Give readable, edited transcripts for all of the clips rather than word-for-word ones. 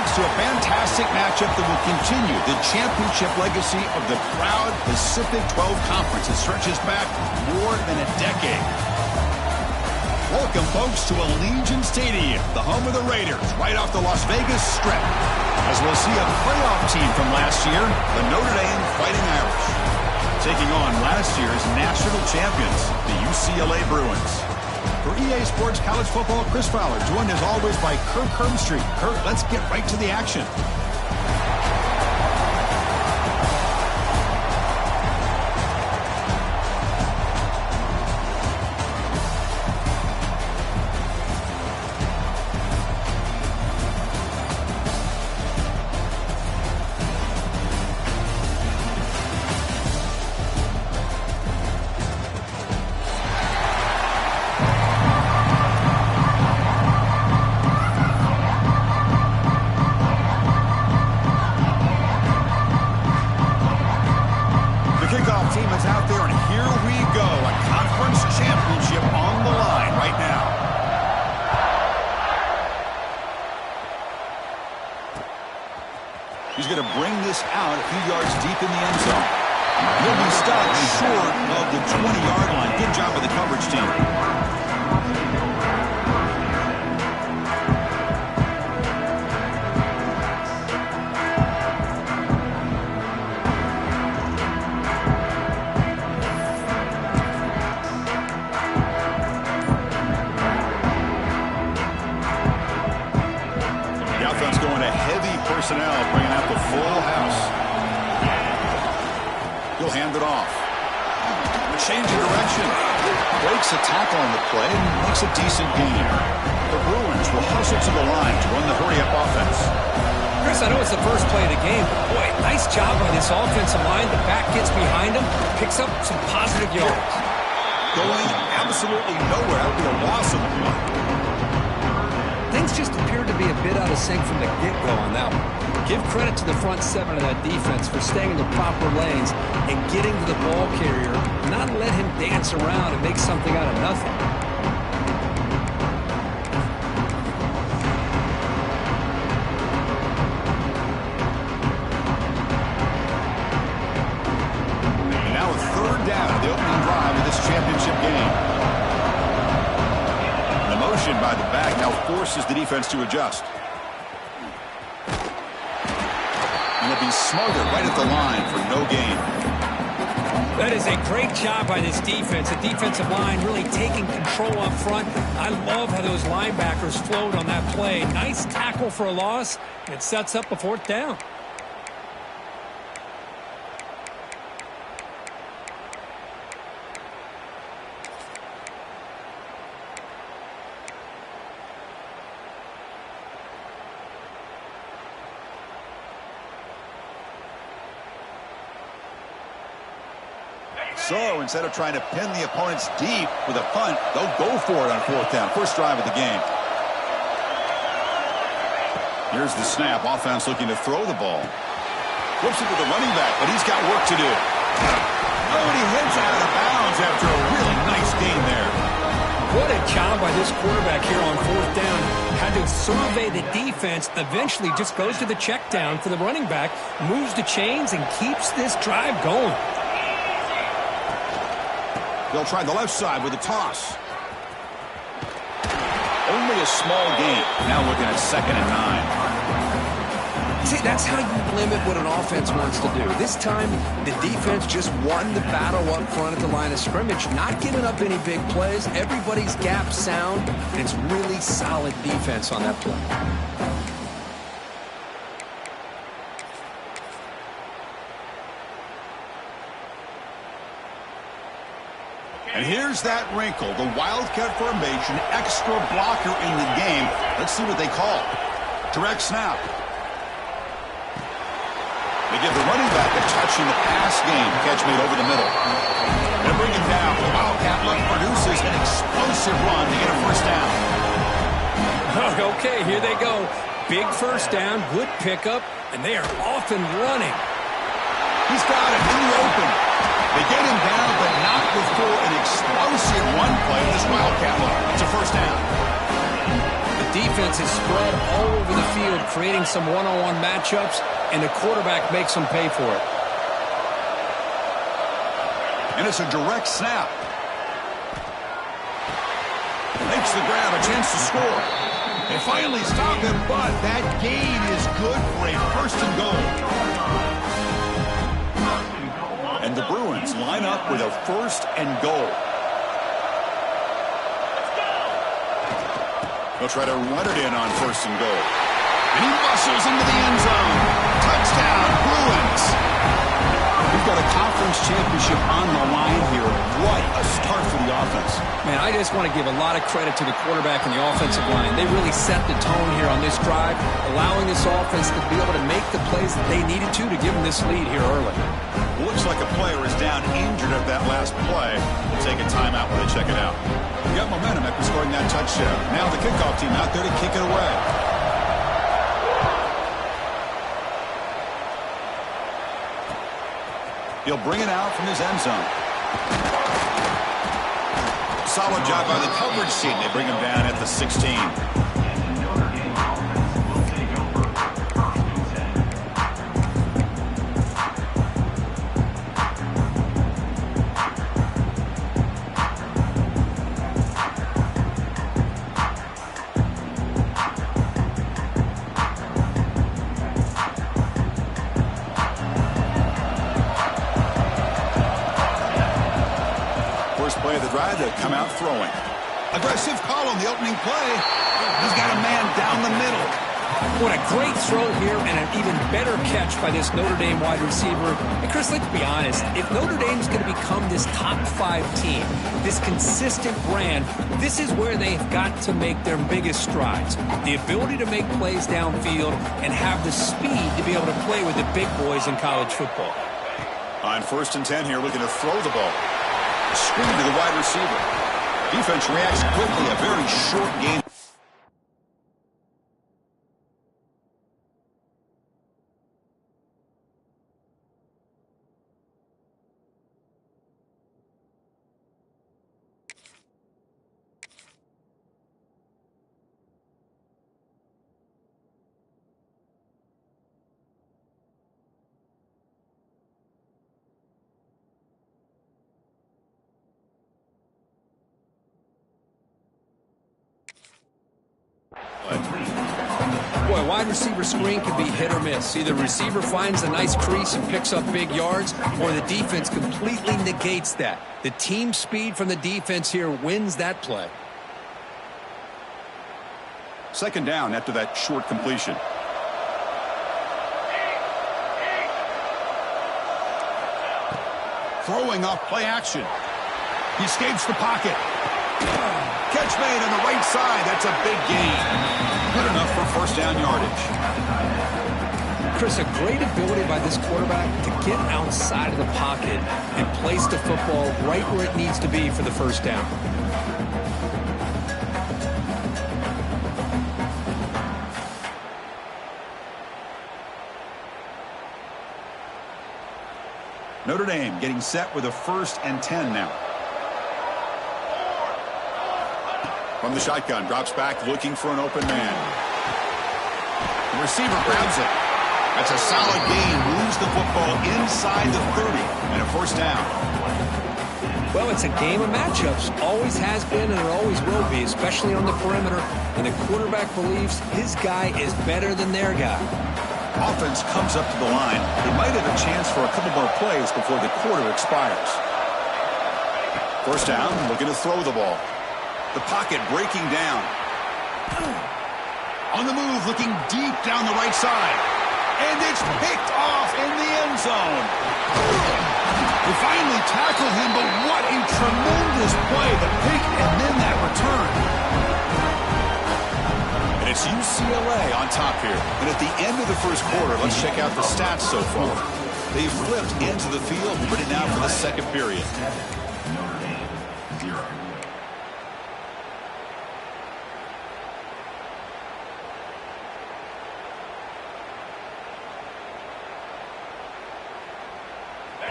folks, to a fantastic matchup that will continue the championship legacy of the proud Pacific 12 Conference that stretches back more than a decade. Welcome, folks, to Allegiant Stadium, the home of the Raiders, right off the Las Vegas Strip, as we'll see a playoff team from last year, the Notre Dame Fighting Irish, taking on last year's national champions, the UCLA Bruins. For EA Sports College Football, Chris Fowler, joined as always by Kirk Herbstreit. Kirk, let's get right to the action. He's going to bring this out a few yards deep in the end zone. He'll be stopped short of the 20-yard line. Good job by the coverage team. Personnel bringing out the full house. He'll hand it off. Change of direction. Breaks a tackle on the play and makes a decent gain. The Bruins will hustle to the line to run the hurry-up offense. Chris, I know it's the first play of the game, but boy, nice job on this offensive line. The back gets behind him, picks up some positive yards. Going absolutely nowhere. That would be a loss of the play. Things just appeared to be a bit out of sync from the get-go on that one. Give credit to the front seven of that defense for staying in the proper lanes and getting to the ball carrier, not let him dance around and make something out of nothing. And now a third down in the opening drive of this championship game. The motion by the back now forces the defense to adjust. And they'll be smothered right at the line for no gain. That is a great job by this defense. The defensive line really taking control up front. I love how those linebackers flowed on that play. Nice tackle for a loss. It sets up a fourth down. So instead of trying to pin the opponents deep with a punt, they'll go for it on fourth down. First drive of the game. Here's the snap. Offense looking to throw the ball. Flips it to the running back, but he's got work to do. Oh, and he hits out of bounds after a really nice gain there. What a job by this quarterback here on fourth down. Had to survey the defense, eventually just goes to the check down for the running back, moves the chains, and keeps this drive going. They'll try the left side with a toss. Only a small gain. Now looking at 2nd and 9. See, that's how you limit what an offense wants to do. This time, the defense just won the battle up front at the line of scrimmage, not giving up any big plays. Everybody's gap sound, and it's really solid defense on that play. And here's that wrinkle, the Wildcat formation, extra blocker in the game. Let's see what they call. Direct snap. They give the running back a touch in the pass game. Catch made over the middle. They bring it down. The Wildcat look produces an explosive run to get a first down. Okay, here they go. Big first down, good pickup, and they are off and running. He's got it in the open. They get him down, but not before an explosive run play. This Wildcat look. It's a first down. The defense is spread all over the field, creating some one-on-one matchups, and the quarterback makes them pay for it. And it's a direct snap. Makes the grab, a chance to score. They finally stop him, but that gain is good for a first and goal. And the Bruins line up with a first and goal. They'll try to run it in on first and goal. And he muscles into the end zone. Touchdown, Bruins. We've got a conference championship on the line here. What a start for the offense. Man, I just want to give a lot of credit to the quarterback and the offensive line. They really set the tone here on this drive, allowing this offense to be able to make the plays that they needed to give them this lead here early. Looks like a player is down injured at that last play. We'll take a timeout when they check it out. We got momentum after scoring that touchdown. Now the kickoff team out there to kick it away. He'll bring it out from his end zone. Solid job by the coverage team. They bring him down at the 16. Play of the drive to come out throwing. Aggressive call on the opening play. He's got a man down the middle. What a great throw here and an even better catch by this Notre Dame wide receiver. And Chris, let's be honest. If Notre Dame's going to become this top 5 team, this consistent brand, this is where they've got to make their biggest strides. The ability to make plays downfield and have the speed to be able to play with the big boys in college football. On first and 10 here, looking to throw the ball. Screen to the wide receiver. Defense reacts quickly. A very short game. Boy, wide receiver screen can be hit or miss. Either the receiver finds a nice crease and picks up big yards, or the defense completely negates that. The team speed from the defense here wins that play. Second down after that short completion. Throwing off play action. He escapes the pocket. Catch made on the right side. That's a big gain. Good enough for first down yardage. Chris, a great ability by this quarterback to get outside of the pocket and place the football right where it needs to be for the first down. Notre Dame getting set with a first and 10 now. From the shotgun, drops back, looking for an open man. The receiver grabs it. That's a solid gain. Moves the football inside the 30 and a first down. Well, it's a game of matchups. Always has been and it always will be, especially on the perimeter. And the quarterback believes his guy is better than their guy. Offense comes up to the line. They might have a chance for a couple more plays before the quarter expires. First down, looking to throw the ball. The pocket breaking down. On the move, looking deep down the right side. And it's picked off in the end zone. They finally tackle him, but what a tremendous play. The pick and then that return. And it's UCLA on top here. And at the end of the first quarter, let's check out the stats so far. They've flipped into the field, ready now for the second period.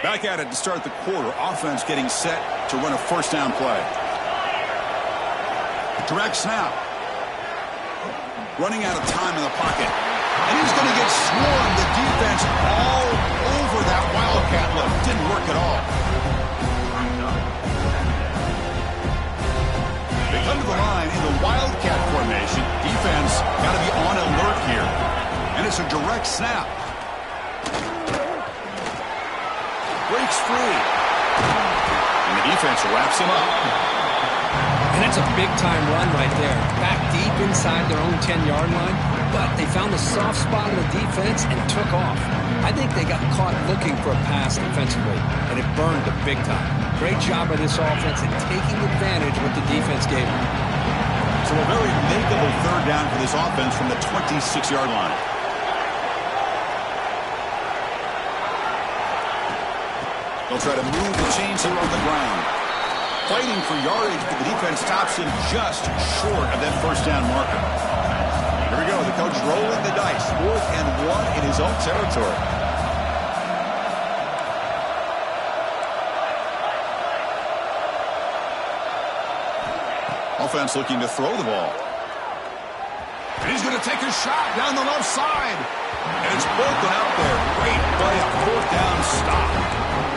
Back at it to start the quarter. Offense getting set to run a first down play. Direct snap. Running out of time in the pocket. And he's going to get swarmed. The defense all over that Wildcat look. Didn't work at all. They come to the line in the Wildcat formation. Defense got to be on alert here. And it's a direct snap. Breaks free. And the defense wraps him up. And it's a big-time run right there. Back deep inside their own 10-yard line, but they found a soft spot in the defense and took off. I think they got caught looking for a pass defensively, and it burned them big time. Great job by this offense in taking advantage of what the defense gave them. So a very makeable third down for this offense from the 26-yard line. They'll try to move the chains here on the ground. Fighting for yardage, but the defense stops him just short of that first down marker. Here we go. The coach rolling the dice. 4th and 1 in his own territory. Offense looking to throw the ball. And he's going to take a shot down the left side. And it's broken up there. Great play. 4th down stop.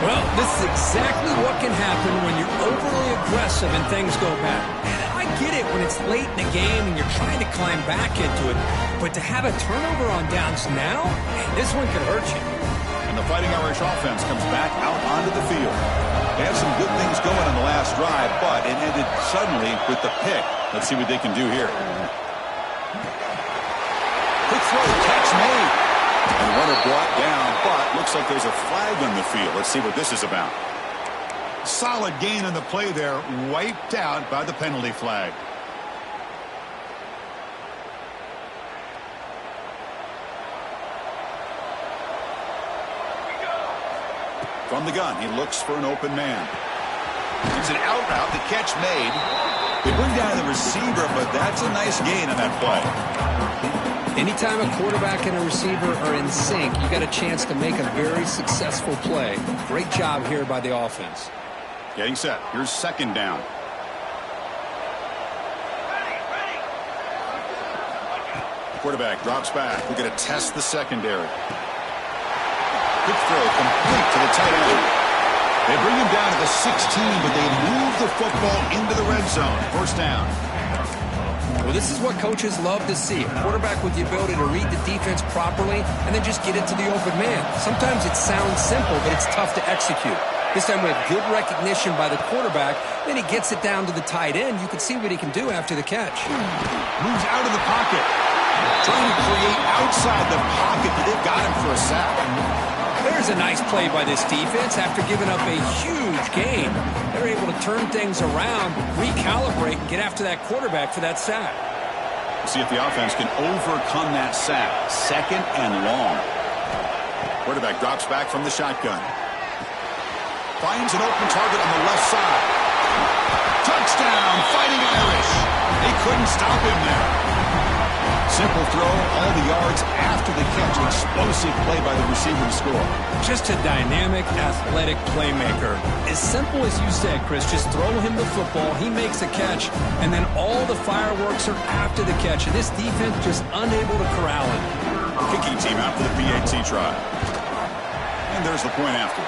Well, this is exactly what can happen when you're overly aggressive and things go bad. And I get it when it's late in the game and you're trying to climb back into it. But to have a turnover on downs now, this one could hurt you. And the Fighting Irish offense comes back out onto the field. They had some good things going on the last drive, but it ended suddenly with the pick. Let's see what they can do here. Quick throw, catch made. And runner brought down, but looks like there's a flag on the field. Let's see what this is about. Solid gain on the play there, wiped out by the penalty flag. From the gun, he looks for an open man. It's an out route, the catch made. They bring down the receiver, but that's a nice gain on that play. Anytime a quarterback and a receiver are in sync, you got a chance to make a very successful play. Great job here by the offense. Getting set. Here's 2nd down. Quarterback drops back. We're going to test the secondary. Quick throw complete to the tight end. They bring him down to the 16, but they move the football into the red zone. 1st down. Well, this is what coaches love to see. A quarterback with the ability to read the defense properly and then just get it to the open man. Sometimes it sounds simple, but it's tough to execute. This time we have good recognition by the quarterback. Then he gets it down to the tight end. You can see what he can do after the catch. Moves out of the pocket. Trying to create outside the pocket, but they've got him for a sack. There's a nice play by this defense. After giving up a huge gain, they're able to turn things around, recalibrate, and get after that quarterback for that sack. See if the offense can overcome that sack. 2nd and long. Quarterback drops back from the shotgun. Finds an open target on the left side. Touchdown, Fighting Irish. They couldn't stop him there. Simple throw, all the yards after the catch. Explosive play by the receiver to score. Just a dynamic, athletic playmaker. As simple as you said, Chris, just throw him the football, he makes a catch, and then all the fireworks are after the catch. And this defense just unable to corral him. Kicking team out for the PAT try. And there's the point after.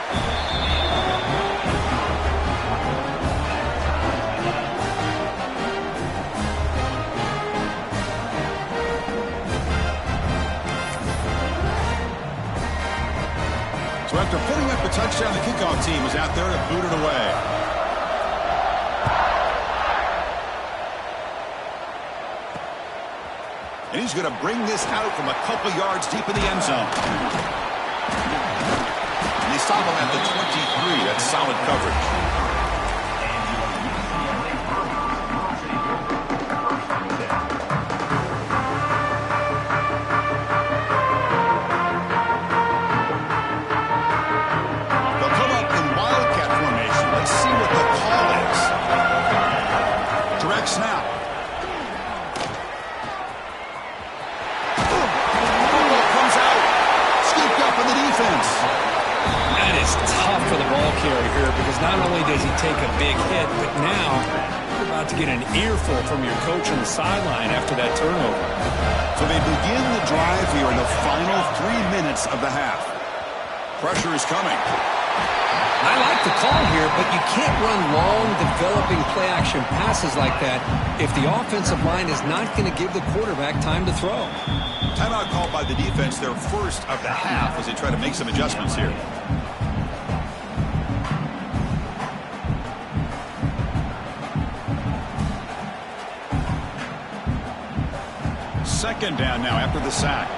So after putting up a touchdown, the kickoff team was out there to boot it away. And he's going to bring this out from a couple yards deep in the end zone. And they stop him at the 23. That's solid coverage. Snap. Football comes out. Scooped up in the defense. That is tough for the ball carrier here because not only now, you're about to get an earful from your coach on the sideline after that turnover. So they begin the drive here in the final 3 minutes of the half. Pressure is coming. I like the call here, but you can't run long, developing play-action passes like that if the offensive line is not going to give the quarterback time to throw. Timeout called by the defense, their first of the half, as they try to make some adjustments here. Second down now after the sack.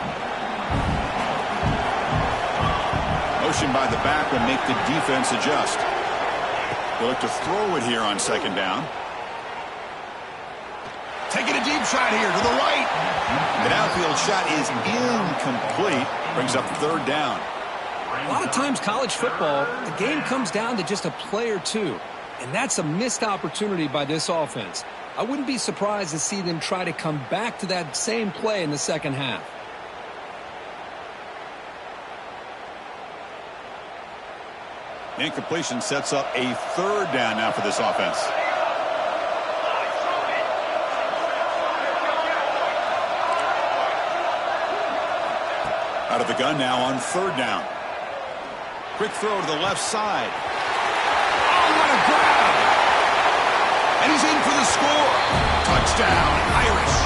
Motion by the back will make the defense adjust. They look to throw it here on second down. Taking a deep shot here to the right. The downfield shot is incomplete. Brings up third down. A lot of times college football, the game comes down to just a play or two. And that's a missed opportunity by this offense. I wouldn't be surprised to see them try to come back to that same play in the second half. Incompletion sets up a third down now for this offense. Out of the gun now on third down. Quick throw to the left side. Oh, what a grab! And he's in for the score. Touchdown, Irish.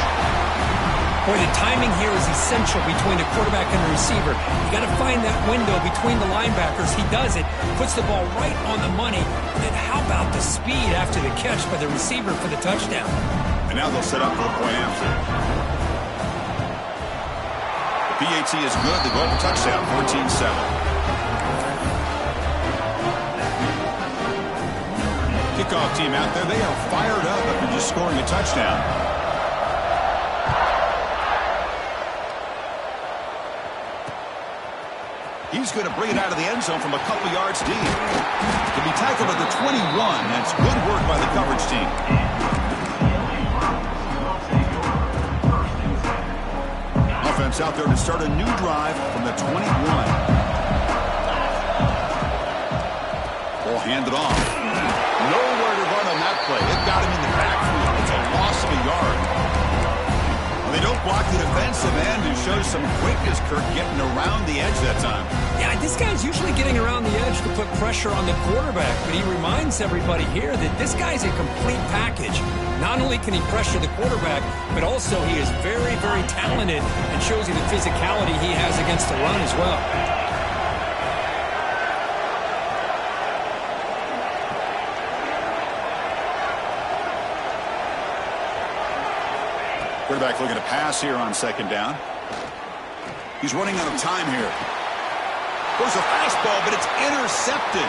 Boy, the timing here is essential between the quarterback and the receiver. You got to find that window between the linebackers. He does it, puts the ball right on the money. And then how about the speed after the catch by the receiver for the touchdown? And now they'll set up for the point after. The PAT is good. They go up a touchdown, 14-7. Kickoff team out there, they are fired up after just scoring a touchdown. He's going to bring it out of the end zone from a couple yards deep. To be tackled at the 21, that's good work by the coverage team. Offense out there to start a new drive from the 21. Ball handed off. Nowhere to run on that play. It got him in the backfield. It's a loss of a yard. Well, they don't block the defensive end, who shows some quickness, Kirk, getting around the edge that time. Yeah, this guy's usually getting around the edge to put pressure on the quarterback, but he reminds everybody here that this guy's a complete package. Not only can he pressure the quarterback, but also he is very, very talented and shows you the physicality he has against the run as well. Quarterback looking to pass here on second down. He's running out of time here. Goes a fastball, but it's intercepted.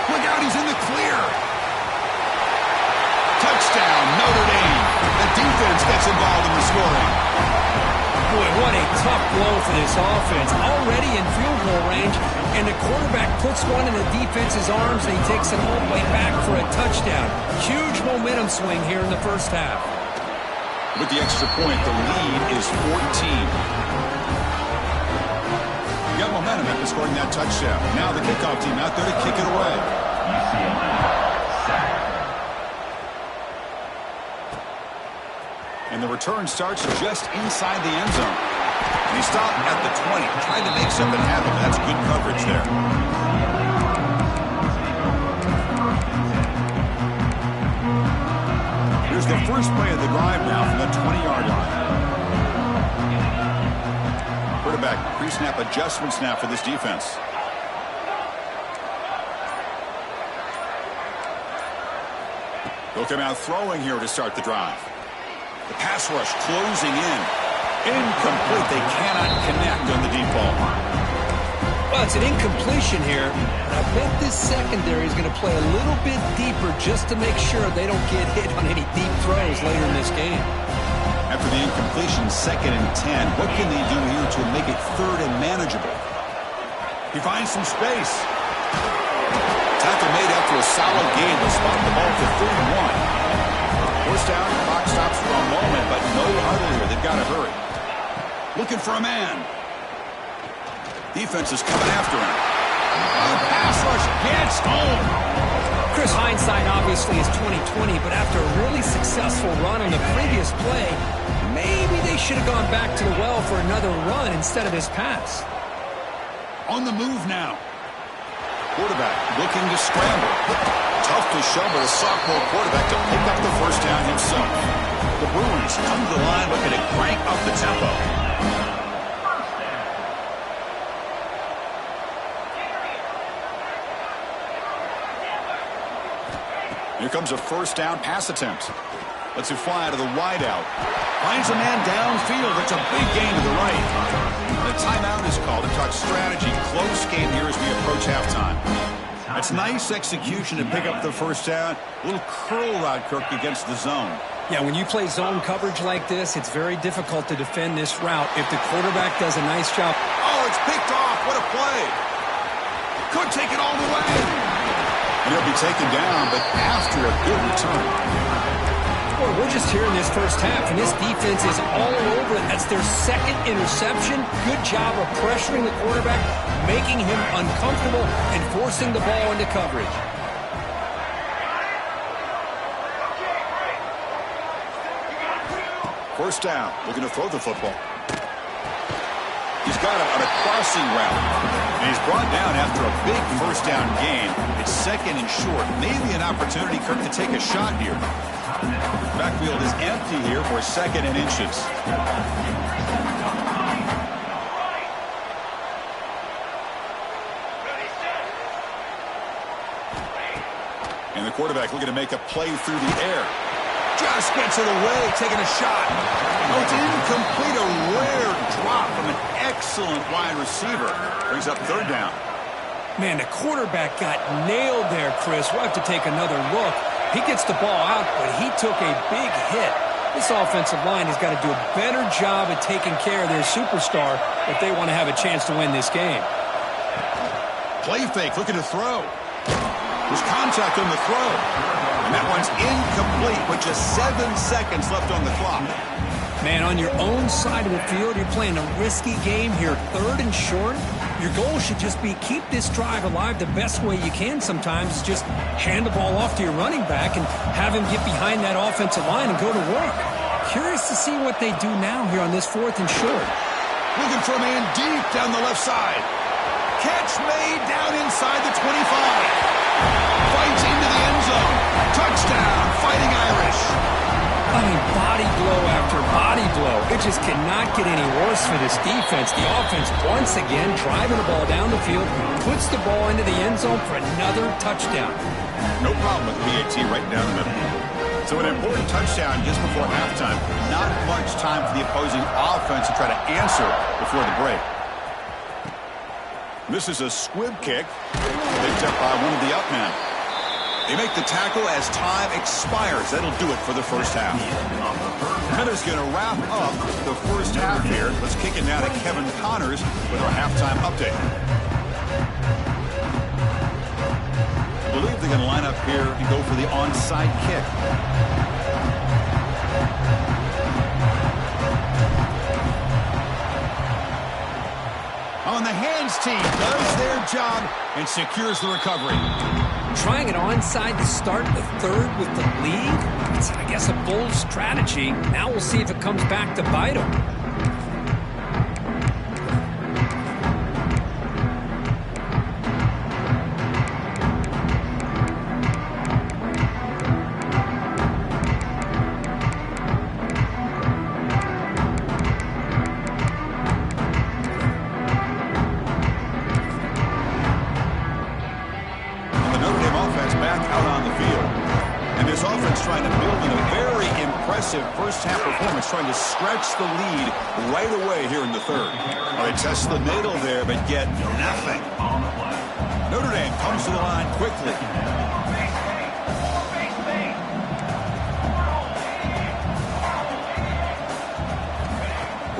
Look out, he's in the clear. Touchdown, Notre Dame. The defense gets involved in the scoring. Boy, what a tough blow for this offense. Already in field goal range, and the quarterback puts one in the defense's arms, and he takes it all the way back for a touchdown. Huge momentum swing here in the first half. With the extra point, the lead is 14. You got momentum after scoring that touchdown. Now the kickoff team out there to kick it away. And the return starts just inside the end zone. And he stopped at the 20, trying to make something happen. That's good coverage there. Here's the first play of the drive now from the 20-yard line. Quarterback pre-snap adjustments now for this defense. They'll come out throwing here to start the drive. The pass rush closing in. Incomplete. They cannot connect on the deep ball. Well, it's an incompletion here. I bet this secondary is going to play a little bit deeper just to make sure they don't get hit on any deep throws later in this game. After the incompletion, 2nd and 10. What can they do here to make it 3rd and manageable? He finds some space. Tackle made after a solid gain. They'll spot the ball for 31. First down, clock stops for a moment, but no huddle here. They've got to hurry. Looking for a man. Defense is coming after him. The pass pass rush gets home. Chris, hindsight obviously is 20/20, but after a really successful run on the previous play, maybe they should have gone back to the well for another run instead of this pass. On the move now. Quarterback looking to scramble. Tough to show, but a sophomore quarterback to pick up the first down himself. The Bruins come to the line looking to crank up the tempo. Here comes a first down pass attempt. Lets it fly to the wideout. Finds a man downfield. It's a big gain to the right. The timeout is called to talk strategy. Close game here as we approach halftime. That's nice execution to pick up the first down. A little curl route, Kirk, against the zone. Yeah, when you play zone coverage like this, it's very difficult to defend this route if the quarterback does a nice job. Oh, it's picked off. What a play. Could take it all the way. And he'll be taken down, but after a good return. Boy, we're just here in this first half, and this defense is all over it. That's their second interception. Good job of pressuring the quarterback, making him uncomfortable, and forcing the ball into coverage. First down, looking to throw the football. He's got it on a crossing route. And he's brought down after a big first down gain. It's second and short. Maybe an opportunity, Kirk, to take a shot here. Backfield is empty here for second and inches. And the quarterback looking to make a play through the air. Just gets it away, taking a shot. Oh, it's incomplete. A rare drop from an excellent wide receiver. Brings up third down. Man, the quarterback got nailed there, Chris. We'll have to take another look. He gets the ball out, but he took a big hit. This offensive line has got to do a better job at taking care of their superstar if they want to have a chance to win this game. Play fake, looking to throw. There's contact on the throw. And that one's incomplete with just 7 seconds left on the clock. Man, on your own side of the field, you're playing a risky game here. Third and short. Your goal should just be keep this drive alive the best way you can sometimes. Is just hand the ball off to your running back and have him get behind that offensive line and go to work. Curious to see what they do now here on this fourth and short. Looking for a man deep down the left side. Catch made down inside the 25. Fights into the end zone. Touchdown, Fighting Irish. I mean, body blow after body blow. It just cannot get any worse for this defense. The offense, once again, driving the ball down the field, puts the ball into the end zone for another touchdown. No problem with PAT right down the middle. So an important touchdown just before halftime. Not much time for the opposing offense to try to answer before the break. This is a squib kick. Picked up by one of the up men. They make the tackle as time expires. That'll do it for the first half. That is going to wrap up the first half here. Let's kick it now to Kevin Connors with our halftime update. I believe they're going to line up here and go for the onside kick. On the hands team does their job and secures the recovery. Trying it onside to start the third with the lead. It's, I guess, a bold strategy. Now we'll see if it comes back to bite them. First-half performance trying to stretch the lead right away here in the third. Well, they test the middle there, but get nothing. Notre Dame comes to the line quickly.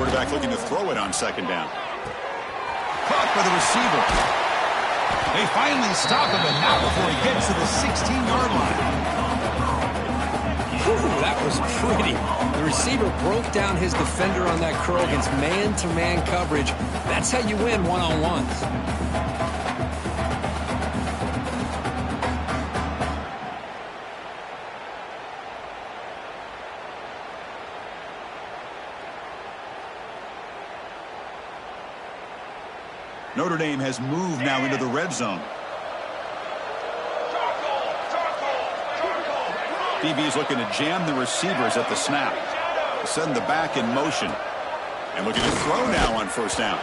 Quarterback looking to throw it on second down. Caught by the receiver. They finally stop him, but not before he gets to the 16-yard line. Ooh, that was pretty. The receiver broke down his defender on that curl against man-to-man coverage. That's how you win one-on-ones. Notre Dame has moved now into the red zone. DB's looking to jam the receivers at the snap. Send the back in motion. And looking to throw now on first down.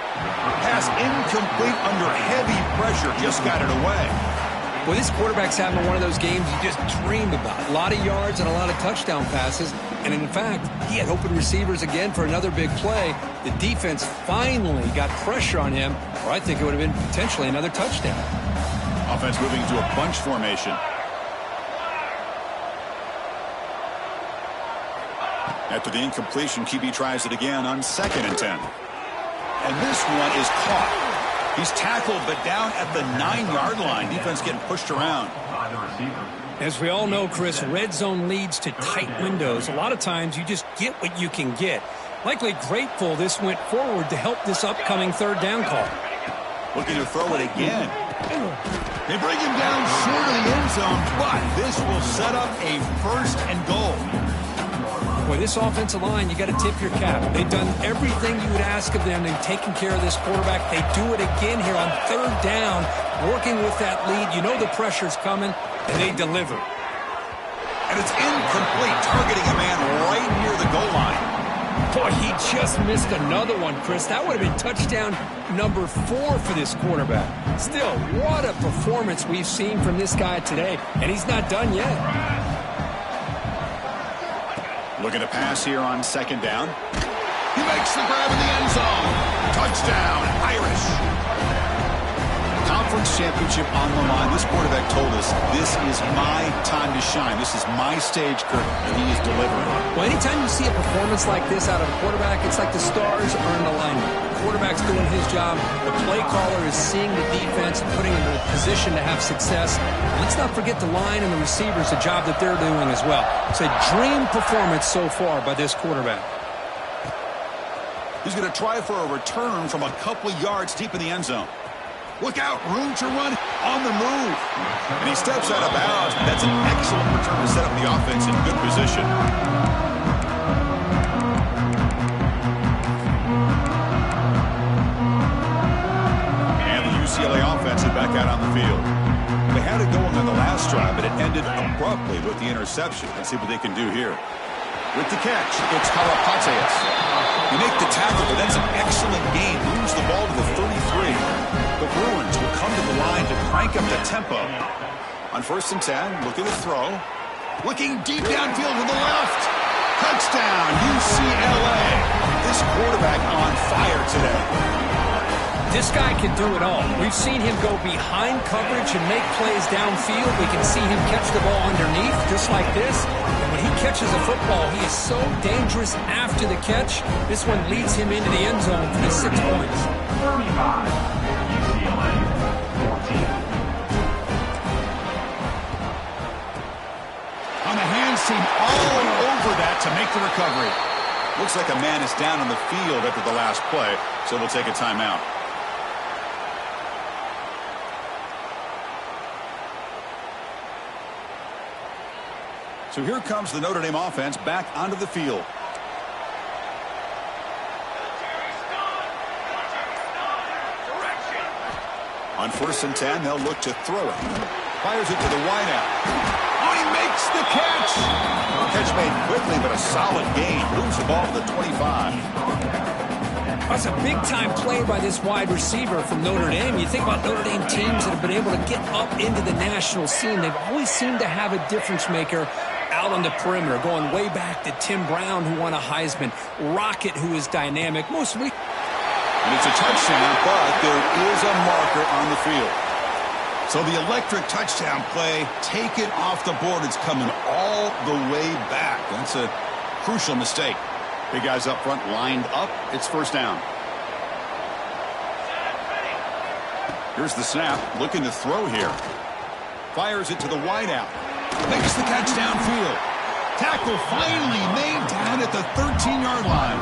Pass incomplete under heavy pressure. Just got it away. Well, this quarterback's having one of those games you just dream about. A lot of yards and a lot of touchdown passes. And in fact, he had open receivers again for another big play. The defense finally got pressure on him, or I think it would have been potentially another touchdown. Offense moving into a bunch formation. After the incompletion, QB tries it again on 2nd and 10. And this one is caught. He's tackled, but down at the 9-yard line. Defense getting pushed around. As we all know, Chris, red zone leads to tight windows. A lot of times you just get what you can get. Likely grateful this went forward to help this upcoming 3rd down call. Looking to throw it again. They bring him down short of the end zone, but this will set up a 1st and goal. Boy, this offensive line, you got to tip your cap. They've done everything you would ask of them. They've taken care of this quarterback. They do it again here on 3rd down, working with that lead. You know the pressure's coming, and they deliver. And it's incomplete, targeting a man right near the goal line. Boy, he just missed another one, Chris. That would have been touchdown number 4 for this quarterback. Still, what a performance we've seen from this guy today, and he's not done yet. Looking to pass here on 2nd down. He makes the grab in the end zone. Touchdown, Irish. Conference championship on the line. This quarterback told us, this is my time to shine. This is my stage, Kirk, and he is delivering. Well, anytime you see a performance like this out of a quarterback, it's like the stars are in alignment. The quarterback's doing his job. The play caller is seeing the defense and putting him in a position to have success. Let's not forget the line and the receivers, the job that they're doing as well. It's a dream performance so far by this quarterback. He's going to try for a return from a couple of yards deep in the end zone. Look out, room to run on the move. And he steps out of bounds. That's an excellent return to set up the offense in good position. And the UCLA offense is back out on the field. They had it going on the last drive, but it ended abruptly with the interception. Let's see what they can do here. With the catch, it's Karapateas. You make the tackle, but that's an excellent game. Moves the ball to the 33. The Bruins will come to the line to crank up the tempo. On 1st and 10, looking to throw. Looking deep downfield to the left. Touchdown, UCLA. This quarterback on fire today. This guy can do it all. We've seen him go behind coverage and make plays downfield. We can see him catch the ball underneath, just like this. And when he catches a football, he is so dangerous after the catch. This one leads him into the end zone for the 6 points. 35, UCLA, 14. On the hands team, all over that to make the recovery. Looks like a man is down on the field after the last play, so we'll take a timeout. So here comes the Notre Dame offense back onto the field. On 1st and 10, they'll look to throw it. Fires it to the wideout. Oh, he makes the catch. Catch made quickly, but a solid gain. Moves the ball to the 25. That's a big-time play by this wide receiver from Notre Dame. You think about Notre Dame teams that have been able to get up into the national scene. They've always seemed to have a difference maker out on the perimeter, going way back to Tim Brown, who won a Heisman, Rocket, who is dynamic. Mostly. And it's a touchdown, but there is a marker on the field. So the electric touchdown play, taken off the board. It's coming all the way back. That's a crucial mistake. Big guys up front lined up. It's 1st down. Here's the snap. Looking to throw here. Fires it to the wideout. Makes the catch downfield. Tackle finally made down at the 13-yard line.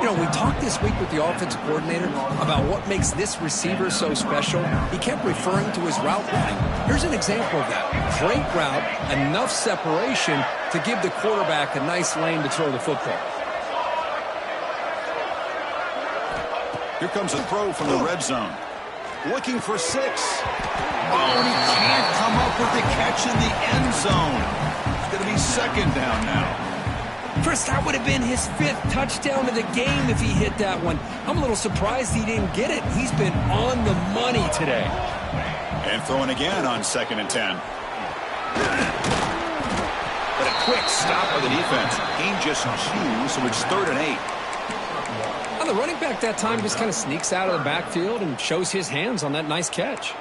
You know, we talked this week with the offensive coordinator about what makes this receiver so special. He kept referring to his route running. Here's an example of that. Great route, enough separation to give the quarterback a nice lane to throw the football. Here comes a throw from the red zone. Looking for 6. Oh, and he can't come up with the catch in the end zone. It's going to be second down now. Chris, that would have been his 5th touchdown of the game if he hit that one. I'm a little surprised he didn't get it. He's been on the money today. And throwing again on 2nd and 10. But a quick stop by the defense. Gain just 2, so it's 3rd and 8. Well, the running back that time just kind of sneaks out of the backfield and shows his hands on that nice catch.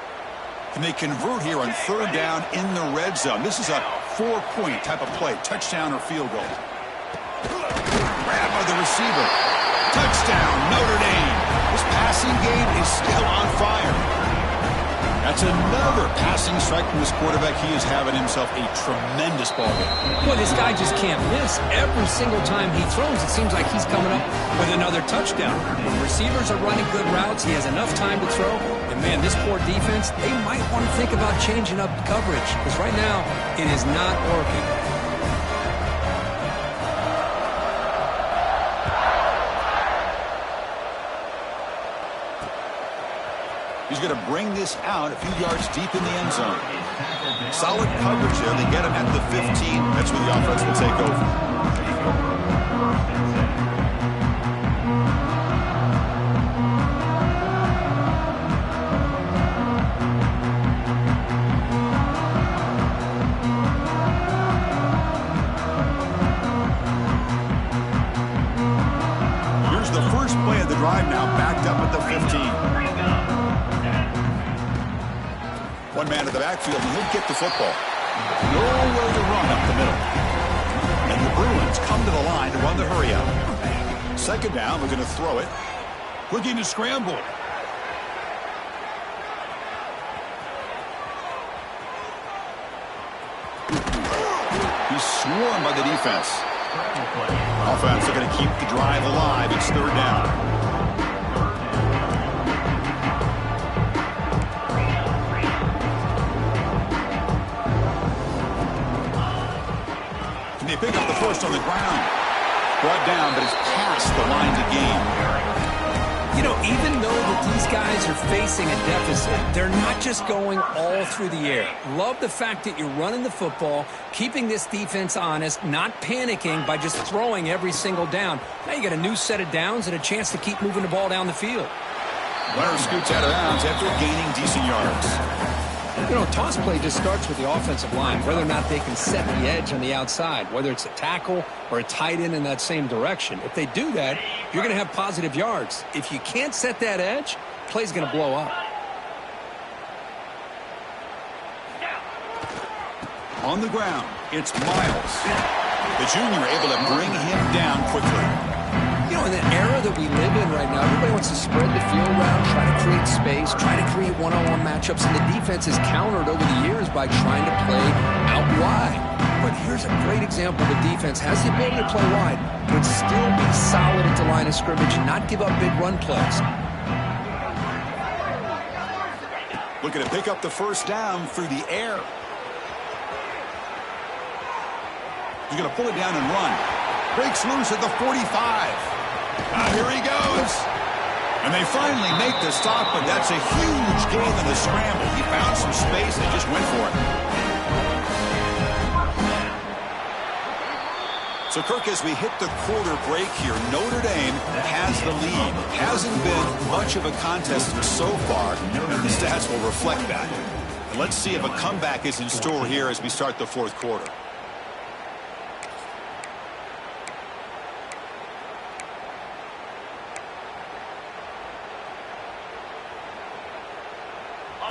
Can they convert here on 3rd down in the red zone? This is a 4-point type of play, touchdown or field goal. Grab by the receiver. Touchdown, Notre Dame. This passing game is still on fire. That's another passing strike from this quarterback. He is having himself a tremendous ball game. Boy, this guy just can't miss. Every single time he throws, it seems like he's coming up with another touchdown. When receivers are running good routes, he has enough time to throw. And, man, this poor defense, they might want to think about changing up coverage because right now it is not working. He's going to bring this out a few yards deep in the end zone. Solid coverage there. They get him at the 15. That's where the offense will take over. Here's the first play of the drive now, backed up at the 15. One man in the backfield, and he'll get the football. Nowhere to run up the middle. And the Bruins come to the line to run the hurry up. 2nd down, we're going to throw it. Looking to scramble. He's swarmed by the defense. Offense, they're going to keep the drive alive. It's 3rd down. They pick up the first on the ground. Brought down, but it's past the line to gain. You know, even though that these guys are facing a deficit, they're not just going all through the air. Love the fact that you're running the football, keeping this defense honest, not panicking by just throwing every single down. Now you got a new set of downs and a chance to keep moving the ball down the field. Runner scoots out of bounds after gaining decent yards. You know, toss play just starts with the offensive line, whether or not they can set the edge on the outside, whether it's a tackle or a tight end in that same direction. If they do that, you're going to have positive yards. If you can't set that edge, play's going to blow up. On the ground, it's Miles. The junior able to bring him down quickly. You know, in the era that we live in right now, everybody wants to spread the field around, try to create space, try to create one-on-one matchups, and the defense is countered over the years by trying to play out wide. But here's a great example. The defense has the ability to play wide, but still be solid at the line of scrimmage and not give up big run plays. Looking to pick up the first down through the air. He's going to pull it down and run. Breaks loose at the 45. Here he goes. And they finally make the stop, but that's a huge gain in the scramble. He found some space and just went for it. So, Kirk, as we hit the quarter break here, Notre Dame has the lead. Hasn't been much of a contest so far, and the stats will reflect that. And let's see if a comeback is in store here as we start the 4th quarter.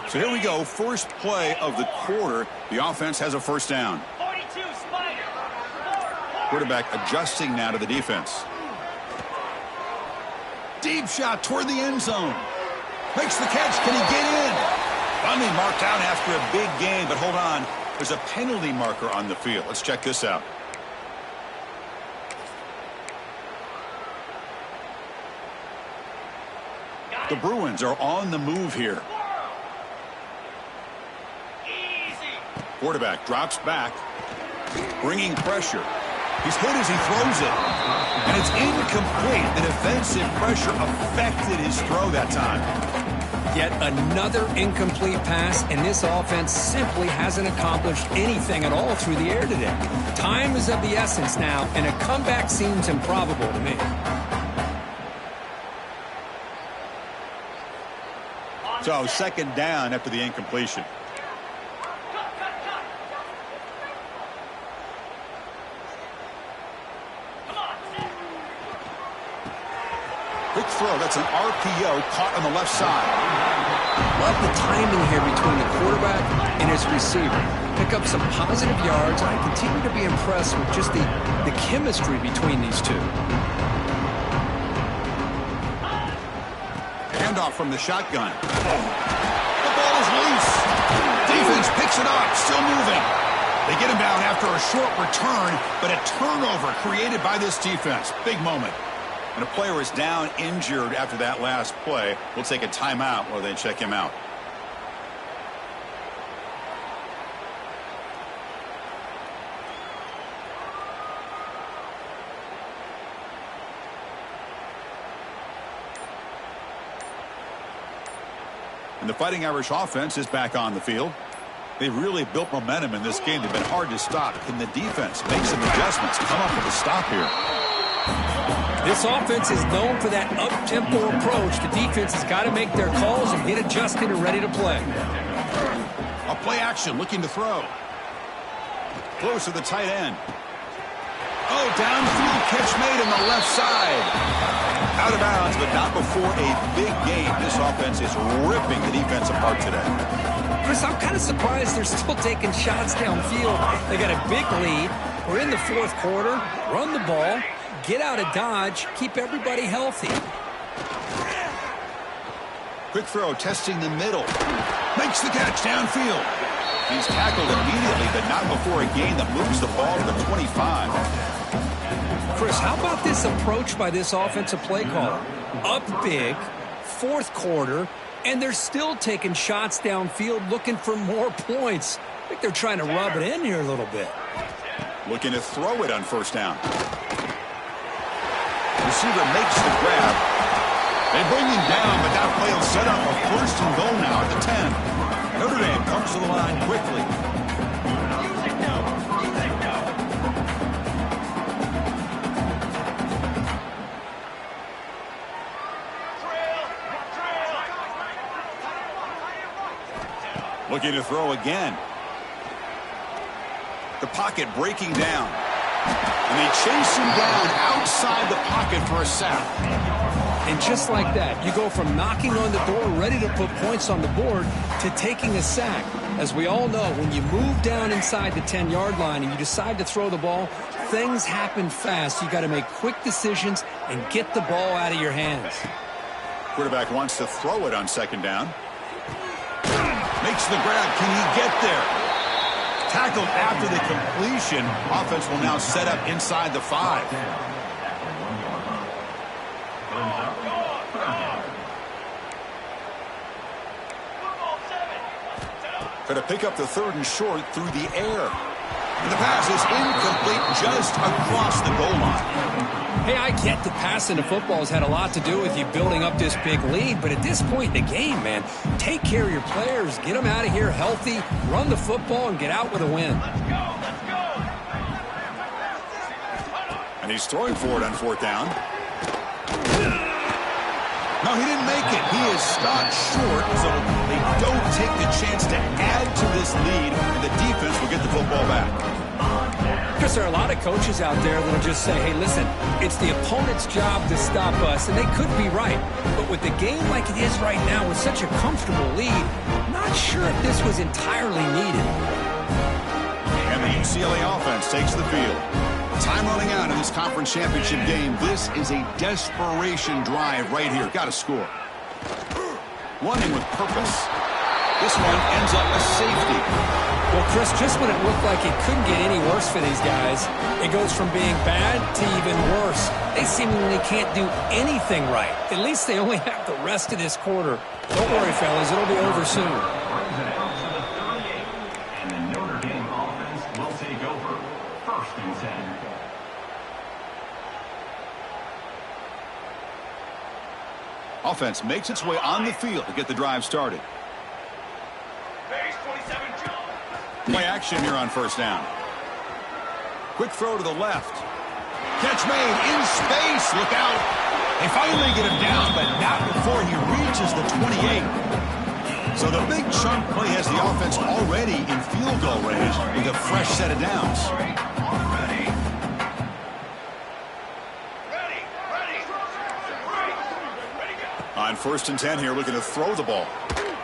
So here we go, first play of the quarter. The offense has a first down. 42, Spider. Quarterback adjusting now to the defense. Deep shot toward the end zone. Makes the catch. Can he get in? Finally marked out after a big gain, but hold on. There's a penalty marker on the field. Let's check this out. The Bruins are on the move here. Quarterback drops back, bringing pressure. He's hit as he throws it. And it's incomplete. The defensive pressure affected his throw that time. Yet another incomplete pass, and this offense simply hasn't accomplished anything at all through the air today. Time is of the essence now, and a comeback seems improbable to me. So, second down after the incompletion. Quick throw. That's an RPO caught on the left side. Love the timing here between the quarterback and his receiver. Pick up some positive yards. I continue to be impressed with just the chemistry between these two. Handoff from the shotgun. The ball is loose. Defense picks it up. Still moving. They get him down after a short return, but a turnover created by this defense. Big moment. And a player is down injured after that last play. We'll take a timeout while they check him out. And the Fighting Irish offense is back on the field. They've really built momentum in this game. They've been hard to stop. Can the defense make some adjustments? Come up with a stop here. This offense is known for that up-tempo approach. The defense has got to make their calls and get adjusted and ready to play. A play action, looking to throw. Close to the tight end. Oh, downfield catch made on the left side. Out of bounds, but not before a big game. This offense is ripping the defense apart today. Chris, I'm kind of surprised they're still taking shots downfield. They got a big lead. We're in the fourth quarter. Run the ball. Get out of Dodge. Keep everybody healthy. Quick throw, testing the middle. Makes the catch downfield. He's tackled immediately, but not before a gain that moves the ball to the 25. Chris, how about this approach by this offensive play caller? Up big, fourth quarter, and they're still taking shots downfield looking for more points. I think they're trying to rub it in here a little bit. Looking to throw it on first down. Receiver makes the grab. They bring him down, but that play will set up a first and goal now at the 10. Notre Dame comes to the line quickly. Looking to throw again. The pocket breaking down. And they chase him down outside the pocket for a sack. And just like that, you go from knocking on the door, ready to put points on the board, to taking a sack. As we all know, when you move down inside the 10-yard line and you decide to throw the ball, things happen fast. You got to make quick decisions and get the ball out of your hands. Quarterback wants to throw it on second down. Makes the grab. Can he get there? Tackled after the completion. Offense will now set up inside the 5. Going to pick up the third and short through the air. And the pass is incomplete just across the goal line. Hey, I get the passing of football has had a lot to do with you building up this big lead, but at this point in the game, man, take care of your players, get them out of here healthy, run the football, and get out with a win. And he's throwing for it on fourth down. No, he didn't make it. He is stopped short, so they don't take the chance to add to this lead, and the defense will get the football back. Chris, there are a lot of coaches out there that will just say, hey, listen, it's the opponent's job to stop us, and they could be right. But with the game like it is right now, with such a comfortable lead, I'm not sure if this was entirely needed. And the UCLA offense takes the field. Time running out in this conference championship game. This is a desperation drive right here. Got to score. Running with purpose. This one ends up a safety. Well, Chris, just when it looked like it couldn't get any worse for these guys, it goes from being bad to even worse. They seemingly can't do anything right. At least they only have the rest of this quarter. Don't worry, fellas. It'll be over soon. And the Notre Dame offense will take over. First and 10. Offense makes its way on the field to get the drive started. Play action here on first down. Quick throw to the left. Catch made in space. Look out. They finally get him down, but not before he reaches the 28. So the big chunk play has the offense already in field goal range with a fresh set of downs. On 1st and 10 here, looking to throw the ball.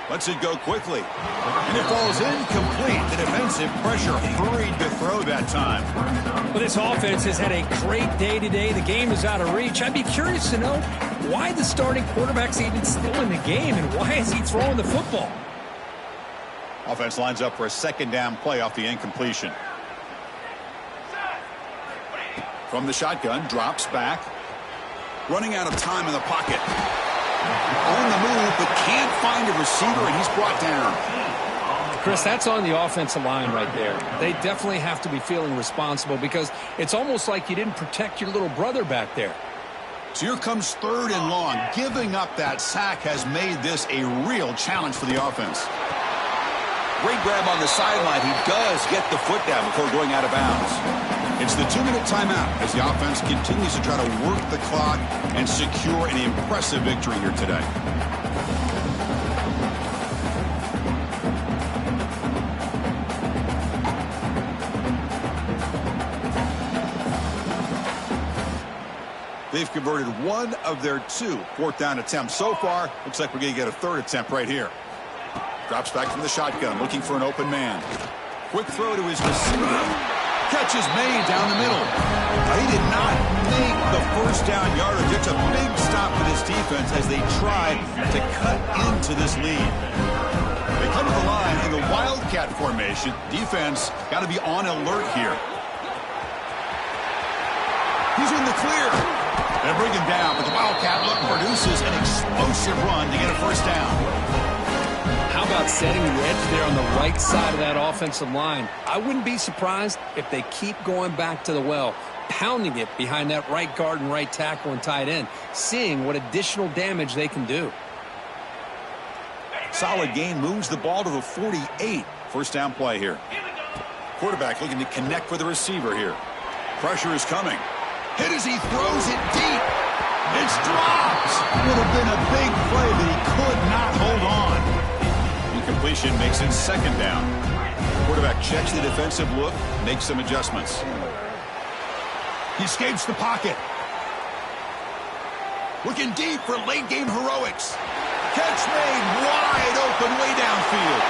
Lets it go quickly. And it falls incomplete. The defensive pressure hurried to throw that time. Well, this offense has had a great day today. The game is out of reach. I'd be curious to know why the starting quarterback's even still in the game and why is he throwing the football? Offense lines up for a second down play off the incompletion. From the shotgun, drops back. Running out of time in the pocket. On the move, but can't find a receiver, and he's brought down. Chris, that's on the offensive line right there. They definitely have to be feeling responsible because it's almost like you didn't protect your little brother back there. So here comes 3rd and long. Giving up that sack has made this a real challenge for the offense. Great grab on the sideline. He does get the foot down before going out of bounds. It's the 2-minute timeout as the offense continues to try to work the clock and secure an impressive victory here today. They've converted 1 of their 2 4th down attempts so far. Looks like we're going to get a 3rd attempt right here. Drops back from the shotgun, looking for an open man. Quick throw to his receiver. Catch is made down the middle. He did not make the 1st down yardage. It's a big stop for this defense as they try to cut into this lead. They come to the line in the Wildcat formation. Defense got to be on alert here. He's in the clear. They bring him down, but the Wildcat look produces an explosive run to get a 1st down. How about setting the edge there on the right side of that offensive line? I wouldn't be surprised if they keep going back to the well, pounding it behind that right guard and right tackle and tight end, seeing what additional damage they can do. Solid gain, moves the ball to the 48. 1st down play here. Quarterback looking to connect with the receiver here. Pressure is coming. Hit as he throws it deep. It's dropped. Would have been a big play, but he could not hold on. Incompletion makes it 2nd down. Quarterback checks the defensive look, makes some adjustments. He escapes the pocket. Looking deep for late-game heroics. Catch made wide open way downfield.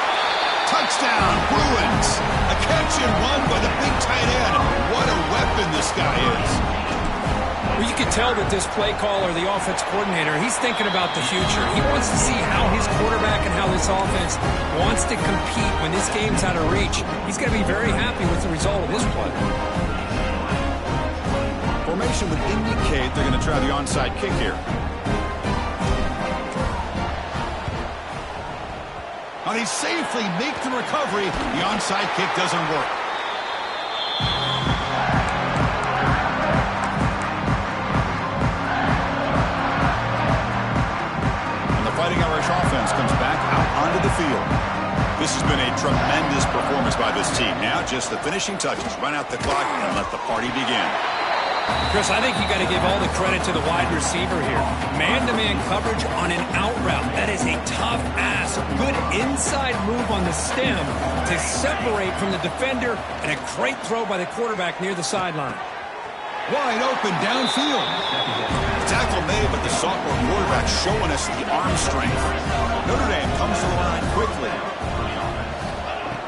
Touchdown, Bruins. A catch and run by the big tight end. What a weapon this guy is. Well, you can tell that this play caller, the offense coordinator, he's thinking about the future. He wants to see how his quarterback and how this offense wants to compete when this game's out of reach. He's going to be very happy with the result of this play. Formation would indicate they're going to try the onside kick here. Now they safely make the recovery. The onside kick doesn't work. Fighting Irish offense comes back out onto the field. This has been a tremendous performance by this team. Now just the finishing touches. Run out the clock and let the party begin. Chris, I think you got to give all the credit to the wide receiver here. Man-to-man coverage on an out route. That is a tough ass. Good inside move on the stem to separate from the defender, and a great throw by the quarterback near the sideline. Wide open downfield. Tackle made, but the sophomore quarterback showing us the arm strength. Notre Dame comes to the line quickly.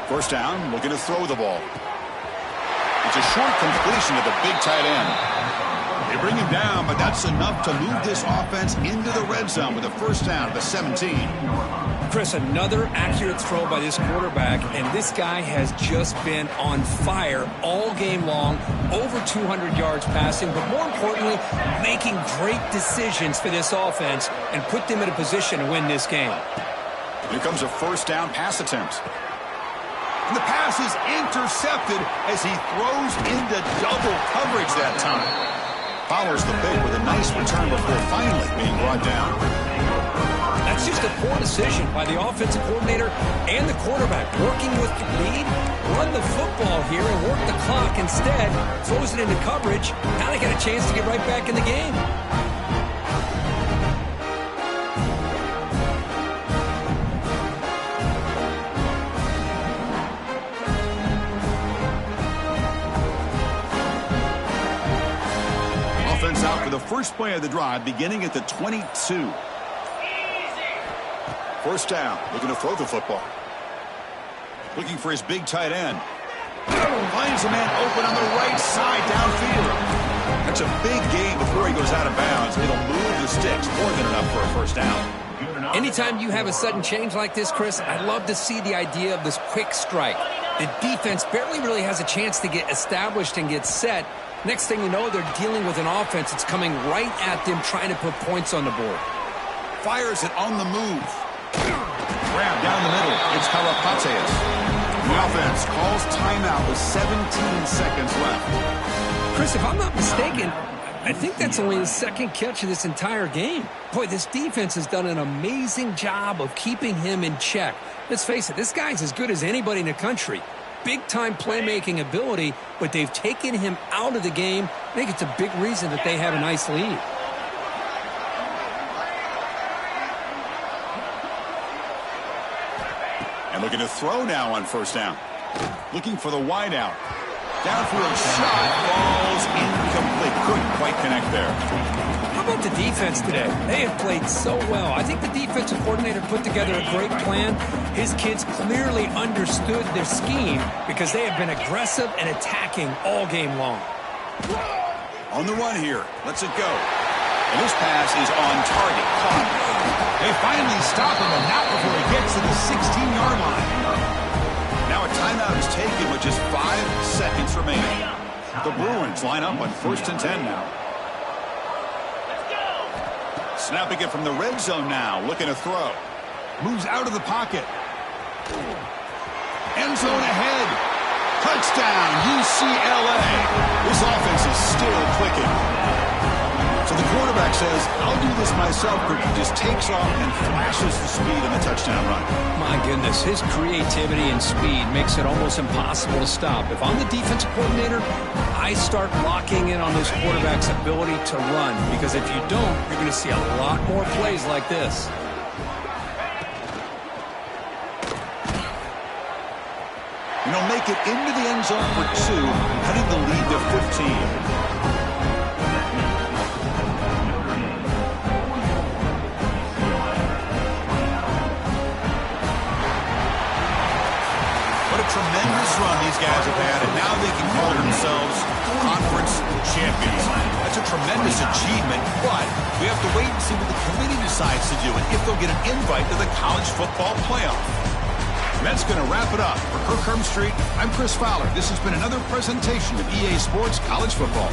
1st down, looking to throw the ball. It's a short completion to the big tight end. They bring him down, but that's enough to move this offense into the red zone with a 1st down at the 17. Chris, another accurate throw by this quarterback, and this guy has just been on fire all game long, over 200 yards passing, but more importantly, making great decisions for this offense and put them in a position to win this game. Here comes a 1st down pass attempt. And the pass is intercepted as he throws into double coverage that time. Follows the pick with a nice return before finally being brought down. That's just a poor decision by the offensive coordinator and the quarterback. Working with the lead, run the football here and work the clock. Instead, throws it into coverage. Now they got a chance to get right back in the game. Offense out for the first play of the drive, beginning at the 22. First down, looking to throw the football. Looking for his big tight end. Finds a man open on the right side downfield. That's a big gain before he goes out of bounds. It'll move the sticks more than enough for a first down. Anytime you have a sudden change like this, Chris, I'd love to see the idea of this quick strike. The defense barely really has a chance to get established and get set. Next thing you know, they're dealing with an offense that's coming right at them, trying to put points on the board. Fires it on the move. Grab down the middle. It's GuapoTV. The offense calls timeout with 17 seconds left. Chris, if I'm not mistaken, I think that's only the second catch of this entire game. Boy, this defense has done an amazing job of keeping him in check. Let's face it, this guy's as good as anybody in the country. Big-time playmaking ability, but they've taken him out of the game. I think it's a big reason that they have a nice lead. And looking to throw now on first down. Looking for the wideout. Downfield shot falls incomplete. Couldn't quite connect there. How about the defense today? They have played so well. I think the defensive coordinator put together a great plan. His kids clearly understood their scheme because they have been aggressive and attacking all game long. On the run here. Lets it go. And this pass is on target. Caught. They finally stop him, and not before he gets to the 16-yard line. Now a timeout is taken with just 5 seconds remaining. The Bruins line up on 1st and 10 now. Snapping it from the red zone now. Looking to throw. Moves out of the pocket. End zone ahead. Touchdown, UCLA. This offense is still clicking. So the quarterback says, I'll do this myself, but he just takes off and flashes the speed in the touchdown run. My goodness, his creativity and speed makes it almost impossible to stop. If I'm the defensive coordinator, I start locking in on this quarterback's ability to run, because if you don't, you're going to see a lot more plays like this. You know, make it into the end zone for 2, cutting the lead to 15. Tremendous run these guys have had, and now they can call themselves conference champions. That's a tremendous achievement, but we have to wait and see what the committee decides to do and if they'll get an invite to the college football playoff. And that's going to wrap it up. For Kirk Street, I'm Chris Fowler. This has been another presentation of EA Sports College Football.